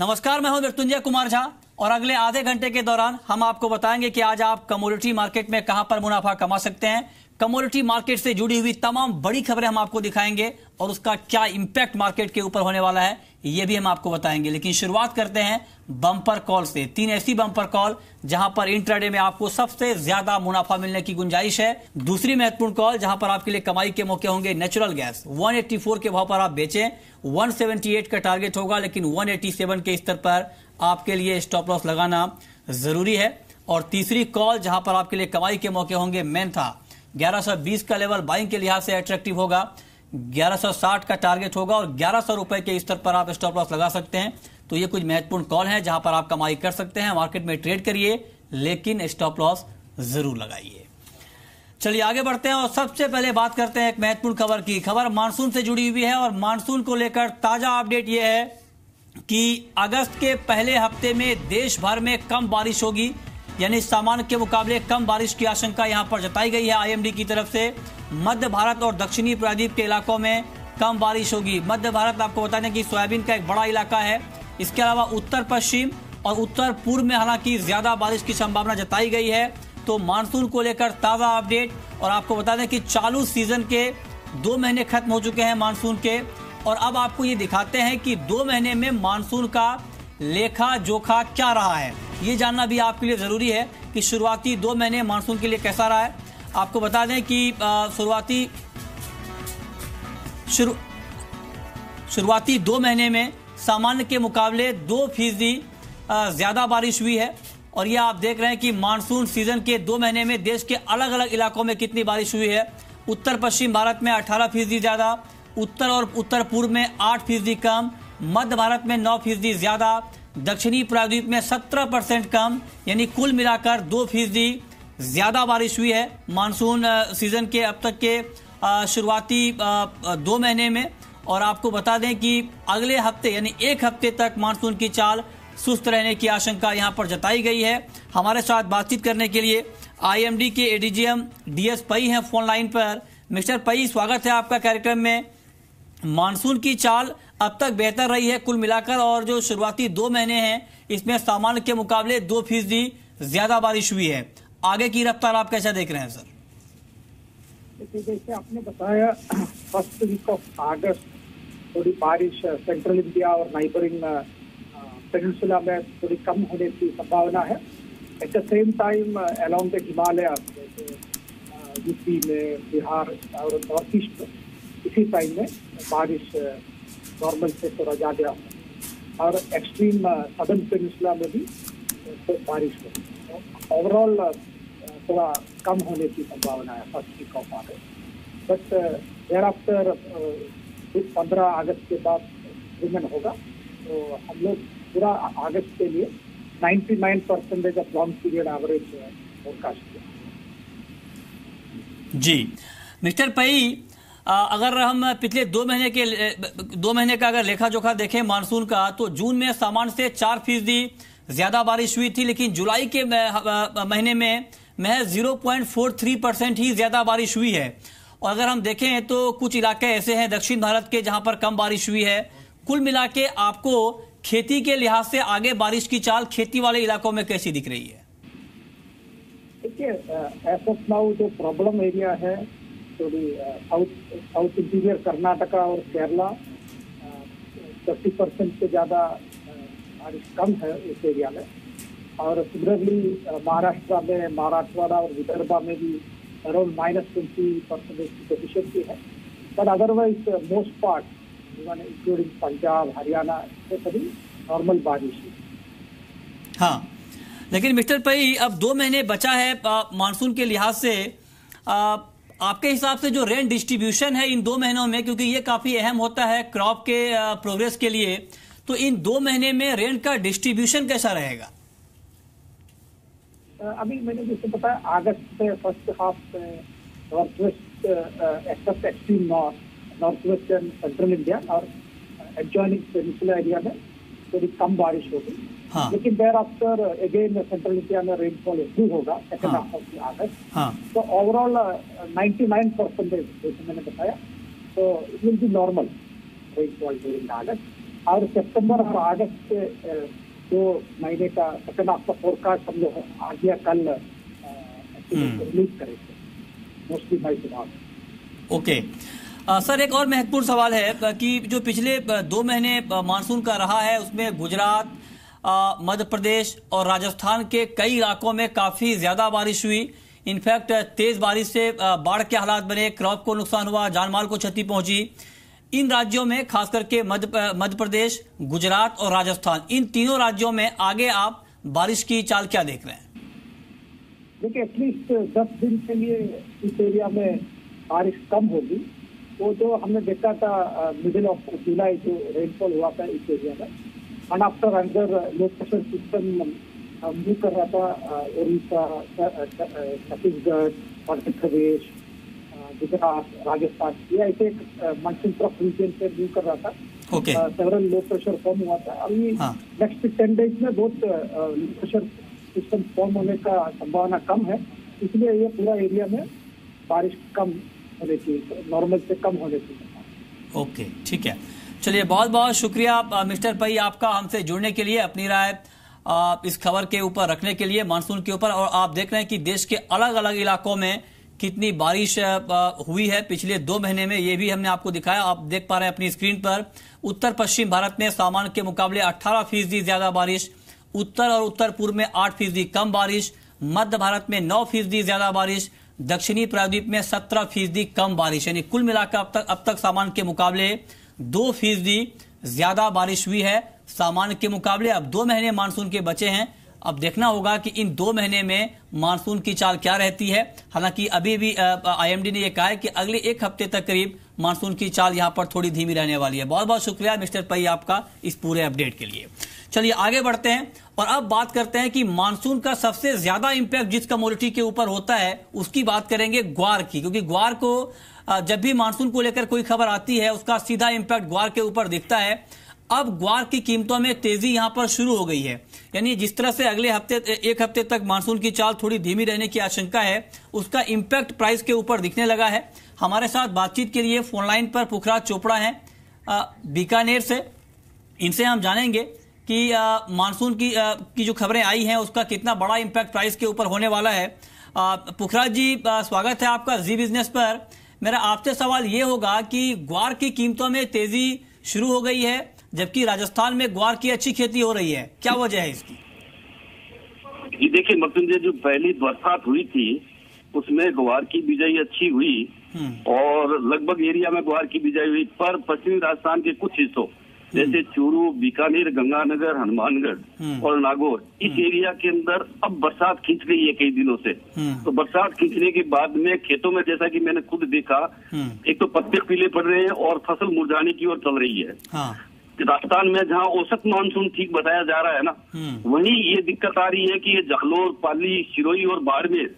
नमस्कार, मैं हूं मृत्युंजय कुमार झा और अगले आधे घंटे के दौरान हम आपको बताएंगे कि आज आप कमोडिटी मार्केट में कहां पर मुनाफा कमा सकते हैं। कमोडिटी मार्केट से जुड़ी हुई तमाम बड़ी खबरें हम आपको दिखाएंगे और उसका क्या इंपैक्ट मार्केट के ऊपर होने वाला है ये भी हम आपको बताएंगे। लेकिन शुरुआत करते हैं बम्पर कॉल से। 3 ऐसी बम्पर कॉल जहां पर इंट्राडे में आपको सबसे ज्यादा मुनाफा मिलने की गुंजाइश है। दूसरी महत्वपूर्ण कॉल जहां पर आपके लिए कमाई के मौके होंगे। नेचुरल गैस 184 के भाव पर आप बेचें, 178 का टारगेट होगा, लेकिन 187 के स्तर पर आपके लिए स्टॉप लॉस लगाना जरूरी है। और तीसरी कॉल जहां पर आपके लिए कमाई के मौके होंगे। मेंथा 1120 का लेवल बाइंग के लिहाज से अट्रैक्टिव होगा, 1160 का टारगेट होगा और 1100 रुपए के स्तर पर आप स्टॉप लॉस लगा सकते हैं। तो ये कुछ महत्वपूर्ण कॉल है जहां पर आप कमाई कर सकते हैं। मार्केट में ट्रेड करिए लेकिन स्टॉप लॉस जरूर लगाइए। चलिए आगे बढ़ते हैं और सबसे पहले बात करते हैं एक महत्वपूर्ण खबर की। खबर मानसून से जुड़ी हुई है और मानसून को लेकर ताजा अपडेट यह है कि अगस्त के पहले हफ्ते में देश भर में कम बारिश होगी, यानी सामान्य के मुकाबले कम बारिश की आशंका यहां पर जताई गई है आईएमडी की तरफ से। मध्य भारत और दक्षिणी प्रायद्वीप के इलाकों में कम बारिश होगी। मध्य भारत आपको बता दें कि सोयाबीन का एक बड़ा इलाका है। इसके अलावा उत्तर पश्चिम और उत्तर पूर्व में हालांकि ज्यादा बारिश की संभावना जताई गई है। तो मानसून को लेकर ताजा अपडेट। और आपको बता दें कि चालू सीजन के 2 महीने खत्म हो चुके हैं मानसून के, और अब आपको ये दिखाते हैं कि 2 महीने में मानसून का लेखा जोखा क्या रहा है। ये जानना भी आपके लिए जरूरी है कि शुरुआती 2 महीने मानसून के लिए कैसा रहा है। आपको बता दें कि शुरुआती 2 महीने में सामान्य के मुकाबले 2% ज्यादा बारिश हुई है। और ये आप देख रहे हैं कि मानसून सीजन के 2 महीने में देश के अलग अलग इलाकों में कितनी बारिश हुई है। उत्तर पश्चिम भारत में 18% ज्यादा, उत्तर और उत्तर पूर्व में 8% कम, मध्य भारत में 9% ज्यादा, दक्षिणी प्रायद्वीप में 17% कम, यानी कुल मिलाकर 2% ज्यादा बारिश हुई है मानसून सीजन के अब तक के शुरुआती 2 महीने में। और आपको बता दें कि अगले हफ्ते यानी 1 हफ्ते तक मानसून की चाल सुस्त रहने की आशंका यहां पर जताई गई है। हमारे साथ बातचीत करने के लिए आईएमडी के एडीजीएम डीएस पई हैं फोन लाइन पर। मिस्टर पई, स्वागत है आपका कार्यक्रम में। मानसून की चाल अब तक बेहतर रही है कुल मिलाकर, और जो शुरुआती 2 महीने हैं इसमें सामान्य के मुकाबले 2% ज्यादा बारिश हुई है। आगे की रफ्तार आप कैसा देख रहे हैं सर? जैसे आपने बताया, फर्स्ट वीक ऑफ अगस्त थोड़ी बारिश सेंट्रल इंडिया और नाइबरिंग पेनिनसुला में थोड़ी कम होने की संभावना है। At the same time along the Himalaya UP में, बिहार और नॉर्थ ईस्ट इसी टाइम में बारिश नॉर्मल से थोड़ा ज़्यादा है। और एक्सट्रीम सदर्न पेनिनसुला में भी तो बारिश हो। ओवरऑल थोड़ा कम होने की संभावना है फर्स्ट वीक ऑफ अगस्त। बट देयर आफ्टर 15 अगस्त के बाद इंप्रूवमेंट होगा। तो हम लोग पूरा अगस्त के लिए 99% of long period average forecast किया। जी मिस्टर पई, अगर हम पिछले 2 महीने का अगर लेखा जोखा देखें मानसून का, तो जून में सामान्य से 4% ज्यादा बारिश हुई थी, लेकिन जुलाई के महीने में महज 0.43% ही ज्यादा बारिश हुई है। और अगर हम देखें तो कुछ इलाके ऐसे हैं दक्षिण भारत के जहां पर कम बारिश हुई है। कुल मिला के आपको खेती के लिहाज से आगे बारिश की चाल खेती वाले इलाकों में कैसी दिख रही है? देखिए, एज ऑफ नाउ जो प्रॉब्लम एरिया है थोड़ी साउथ इंटीरियर कर्नाटका और केरला, 30% से ज़्यादा बारिश कम है उस एरिया में। और सिमिलरली महाराष्ट्र में, मराठवाड़ा और विदर्भा में भी अराउंड -20% की डेफिशिएंसी है। But otherwise most part including Punjab, Haryana, ये सभी नॉर्मल बारिश है। हाँ, लेकिन मिस्टर पई, अब 2 महीने बचा है मानसून के लिहाज से। आपके हिसाब से जो रेन डिस्ट्रीब्यूशन है इन 2 महीनों में, क्योंकि ये काफी अहम होता है क्रॉप के प्रोग्रेस के लिए, तो इन 2 महीने में रेन का डिस्ट्रीब्यूशन कैसा रहेगा? अभी मैंने जैसे बताया, अगस्त से फर्स्ट हाफ में north west except extreme north west and central India और एडजॉइनिंग पेनिनसुला एरिया में थोड़ी कम बारिश होगी। हाँ। लेकिन thereafter again central India में रेनफॉल इम्प्रूव होगा सेकंड हाफ ऑफ अगस्त। तो ओवरऑल 99% जैसे मैंने बताया, तो it will be normal rainfall during August. और सितंबर और अगस्त के 2 महीने का सेकंड हाफ का फोरकास्ट हम लोग आज या कल रिलीज करेंगे, mostly by tomorrow. Okay sir, एक और महत्वपूर्ण सवाल है कि जो पिछले 2 महीने मानसून का रहा है उसमें गुजरात, मध्य प्रदेश और राजस्थान के कई इलाकों में काफी ज्यादा बारिश हुई। इनफैक्ट तेज बारिश से बाढ़ के हालात बने, क्रॉप को नुकसान हुआ, जानमाल को क्षति पहुंची। इन राज्यों में खास करके मध्य प्रदेश, गुजरात और राजस्थान, इन तीनों राज्यों में आगे आप बारिश की चाल क्या देख रहे हैं? देखिए, एटलीस्ट 10 दिन के लिए इस एरिया में बारिश कम होगी। वो जो हमने देखा था मिडिल ऑफ जुलाई जो रेनफॉल हुआ था इस एरिया में, एंड आफ्टर अंदर लो प्रेशर सिस्टम मूव कर रहा था उड़ीसा, छत्तीसगढ़, मध्य प्रदेश, गुजरात, राजस्थान, ये ऐसे मानसून ट्रफ रीजन से मूव कर रहा था। सेवरल लो प्रेशर फॉर्म हुआ था। अभी नेक्स्ट 10 डेज में बहुत लो प्रेशर सिस्टम फॉर्म होने का संभावना कम है, इसलिए ये पूरा एरिया में बारिश कम होने की, नॉर्मल से कम होने की। ओके, ठीक है। चलिए, बहुत बहुत शुक्रिया मिस्टर पई आपका हमसे जुड़ने के लिए, अपनी राय इस खबर के ऊपर रखने के लिए, मानसून के ऊपर। और आप देख रहे हैं कि देश के अलग अलग इलाकों में कितनी बारिश हुई है पिछले 2 महीने में, ये भी हमने आपको दिखाया। आप देख पा रहे हैं अपनी स्क्रीन पर, उत्तर पश्चिम भारत में सामान्य के मुकाबले 18% ज्यादा बारिश, उत्तर और उत्तर पूर्व में 8% कम बारिश, मध्य भारत में 9% ज्यादा बारिश, दक्षिणी प्रायद्वीप में 17% कम बारिश। यानी कुल मिलाकर अब तक सामान्य के मुकाबले 2% ज्यादा बारिश हुई है सामान्य के मुकाबले। अब 2 महीने मानसून के बचे हैं, अब देखना होगा कि इन 2 महीने में मानसून की चाल क्या रहती है। हालांकि अभी भी आईएमडी ने यह कहा है कि अगले 1 हफ्ते तक करीब मानसून की चाल यहां पर थोड़ी धीमी रहने वाली है। बहुत बहुत शुक्रिया मिस्टर पई आपका इस पूरे अपडेट के लिए। चलिए आगे बढ़ते हैं और अब बात करते हैं कि मानसून का सबसे ज्यादा इंपैक्ट जिस कमोडिटी के ऊपर होता है उसकी बात करेंगे, ग्वार की। क्योंकि ग्वार को जब भी मानसून को लेकर कोई खबर आती है उसका सीधा इंपैक्ट ग्वार के ऊपर दिखता है। अब ग्वार की कीमतों में तेजी यहां पर शुरू हो गई है। यानी जिस तरह से अगले हफ्ते 1 हफ्ते तक मानसून की चाल थोड़ी धीमी रहने की आशंका है, उसका इंपैक्ट प्राइस के ऊपर दिखने लगा है। हमारे साथ बातचीत के लिए फोन लाइन पर पुखराज चोपड़ा हैं बीकानेर से। इनसे हम जानेंगे कि मानसून की जो खबरें आई हैं उसका कितना बड़ा इंपैक्ट प्राइस के ऊपर होने वाला है। पुखराज जी, स्वागत है आपका जी बिजनेस पर। मेरा आपसे सवाल ये होगा कि ग्वार की कीमतों में तेजी शुरू हो गई है जबकि राजस्थान में ग्वार की अच्छी खेती हो रही है, क्या वजह है इसकी? जी देखिए मृत्युंजय, जो पहली बरसात हुई थी उसमें ग्वार की बिजाई अच्छी हुई और लगभग एरिया में ग्वार की बिजाई हुई, पर पश्चिमी राजस्थान के कुछ हिस्सों जैसे चूरू, बीकानेर, गंगानगर, हनुमानगढ़ और नागौर, इस एरिया के अंदर अब बरसात खींच गई है कई दिनों से। तो बरसात खींचने के बाद में खेतों में, जैसा कि मैंने खुद देखा, एक तो पत्ते पीले पड़ रहे हैं और फसल मुरझाने की ओर चल रही है। राजस्थान में जहां औसत मानसून ठीक बताया जा रहा है ना, वहीं ये दिक्कत आ रही है कि ये जालोर, पाली, सिरोही और बाड़मेर,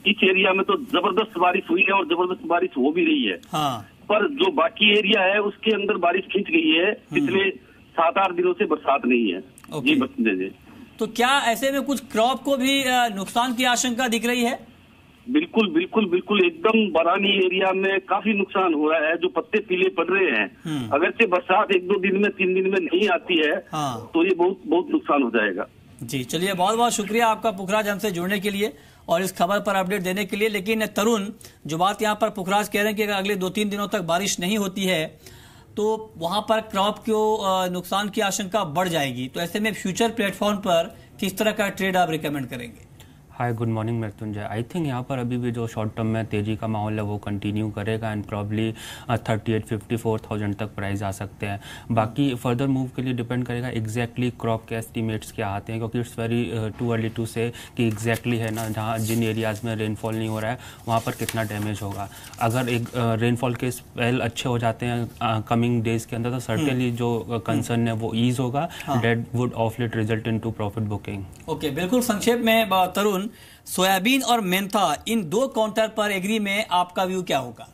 इस एरिया में तो जबरदस्त बारिश हुई है और जबरदस्त बारिश हो भी रही है। पर जो बाकी एरिया है उसके अंदर बारिश खींच गई है, पिछले 7-8 दिनों से बरसात नहीं है। जी बच्चे, तो क्या ऐसे में कुछ क्रॉप को भी नुकसान की आशंका दिख रही है? बिल्कुल बिल्कुल बिल्कुल, एकदम बरानी एरिया में काफी नुकसान हो रहा है। जो पत्ते पीले पड़ रहे हैं, अगर से बरसात 1-2 दिन में, 3 दिन में नहीं आती है तो ये बहुत बहुत नुकसान हो जाएगा। जी चलिए, बहुत बहुत शुक्रिया आपका पुखराज हमसे जुड़ने के लिए और इस खबर पर अपडेट देने के लिए। लेकिन तरुण, जो बात यहाँ पर पुखराज कह रहे हैं कि अगर अगले 2-3 दिनों तक बारिश नहीं होती है तो वहां पर क्रॉप को नुकसान की आशंका बढ़ जाएगी। तो ऐसे में फ्यूचर प्लेटफॉर्म पर किस तरह का ट्रेड आप रिकमेंड करेंगे? Hi, good morning Mrityunjay. I think यहाँ पर अभी भी जो शॉर्ट टर्म में तेजी का माहौल है वो कंटिन्यू करेगा एंड प्रॉब्ली 38-54,000 तक प्राइस आ सकते हैं। बाकी फर्दर मूव के लिए डिपेंड करेगा एग्जैक्टली क्रॉप के एस्टिमेट्स क्या आते हैं, क्योंकि it's very too early to say कि एग्जैक्टली है ना, जहाँ जिन एरियाज़ में रेनफॉल नहीं हो रहा है वहाँ पर कितना डैमेज होगा। अगर एक रेनफॉल के स्पेल अच्छे हो जाते हैं कमिंग डेज के अंदर तो सर्टेनली जो कंसर्न है वो ईज होगा, that would of let result into profit booking. Okay, बिल्कुल संक्षेप में तरुण, सोयाबीन और मेंथा इन 2 काउंटर पर एग्री में आपका व्यू क्या होगा?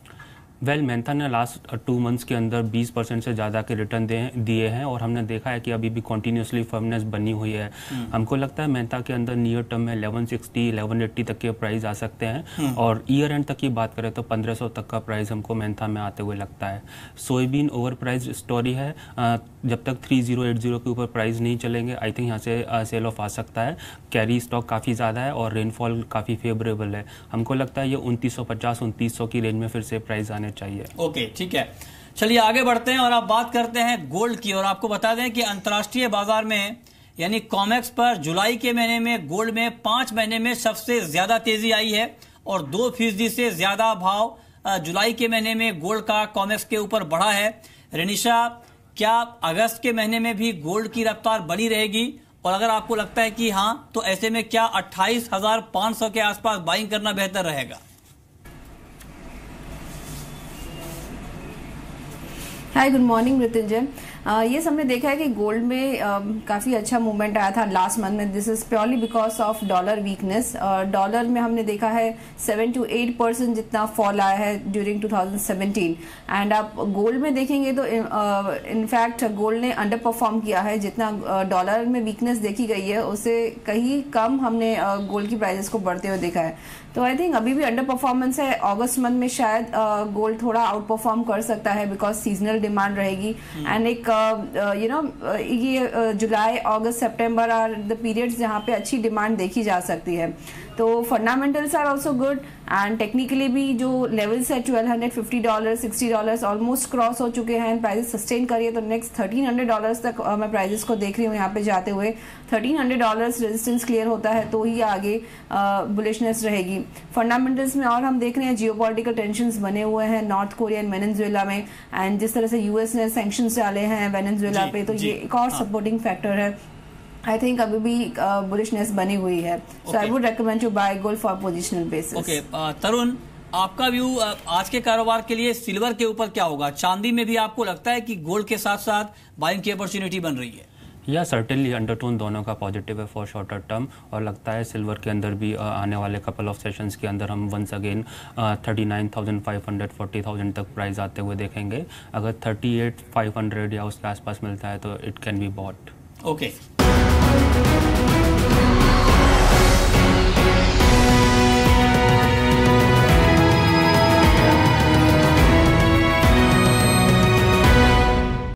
वेल मेंथा ने लास्ट 2 मंथ्स के अंदर 20% से ज़्यादा के रिटर्न दिए हैं और हमने देखा है कि अभी भी कॉन्टीन्यूसली फर्मनेस बनी हुई है। हमको लगता है मेंथा के अंदर नियर टर्म में 1160 1180 तक के प्राइस आ सकते हैं और ईयर एंड तक की बात करें तो 1500 तक का प्राइस हमको मेंथा में आते हुए लगता है। सोयाबीन ओवर प्राइस स्टोरी है, जब तक 3080 के ऊपर प्राइस नहीं चलेंगे आई थिंक यहाँ से सेल ऑफ आ सकता है। कैरी स्टॉक काफ़ी ज़्यादा है और रेनफॉल काफ़ी फेवरेबल है। हमको लगता है ये 2950 2900 की रेंज में फिर से प्राइस आने चाहिए। ओके, ठीक है, चलिए आगे बढ़ते हैं और अब बात करते हैं गोल्ड की। और आपको बता दें कि अंतर्राष्ट्रीय बाजार में यानी कॉमेक्स पर जुलाई के महीने में गोल्ड में 5 महीने में सबसे ज्यादा तेजी आई है और 2% से ज्यादा भाव जुलाई के महीने में गोल्ड का कॉमेक्स के ऊपर बढ़ा है। रेनिशा, क्या अगस्त के महीने में भी गोल्ड की रफ्तार बनी रहेगी? और अगर आपको लगता है कि हाँ, तो ऐसे में क्या 28,500 के आसपास बाइंग करना बेहतर रहेगा? हाय, गुड मॉर्निंग मृत्युंजय। ये हमने देखा है कि गोल्ड में काफ़ी अच्छा मूवमेंट आया था लास्ट मंथ में। This is purely because of dollar weakness. Dollar में हमने देखा है 7 to 8% जितना फॉल आया है ड्यूरिंग 2017। एंड आप गोल्ड में देखेंगे तो इनफैक्ट गोल्ड ने अंडर परफॉर्म किया है। जितना डॉलर में वीकनेस देखी गई है उससे कहीं कम हमने गोल्ड की प्राइसेस को बढ़ते हुए देखा है। तो आई थिंक अभी भी अंडर परफॉर्मेंस है। अगस्त मंथ में शायद गोल्ड थोड़ा आउट परफॉर्म कर सकता है बिकॉज सीजनल डिमांड रहेगी। एंड एक ये जुलाई अगस्त सितंबर आर द पीरियड्स जहाँ पे अच्छी डिमांड देखी जा सकती है। तो fundamentals are also good and technically भी जो लेवल्स है $1,250 $60 ऑलमोस्ट क्रॉस हो चुके हैं। प्राइसेस सस्टेन करिए तो नेक्स्ट $1,300 तक मैं प्राइसेस को देख रही हूँ यहाँ पे जाते हुए। $1,300 रेजिस्टेंस क्लियर होता है तो ही आगे बुलिशनेस रहेगी। फंडामेंटल्स में और हम देख रहे हैं जियोपॉलिटिकल टेंशंस बने हुए हैं नॉर्थ कोरिया एंड वेनेजुएला में। एंड जिस तरह से यूएस ने सैंक्शंस डाले हैं वेनेजुएला पे, तो ये एक और सपोर्टिंग फैक्टर है। आई थिंक अभी भी बुलिशनेस बनी हुई है। So I would recommend to buy gold for positional basis. Okay, Tarun, आपका व्यू आज के कारोबार के लिए सिल्वर के ऊपर क्या होगा? चांदी में भी आपको लगता है कि गोल्ड के साथ साथ बाइंग की अपॉर्चुनिटी बन रही है? या सर्टेनली अंडरटोन दोनों का पॉजिटिव है फॉर शॉर्टर टर्म और लगता है सिल्वर के अंदर भी आने वाले कपल ऑफ सेशंस के अंदर हम वंस अगेन 39,500 40,000 तक प्राइस आते हुए देखेंगे। अगर 38,500 या उसके आसपास मिलता है तो it can be bought. Okay.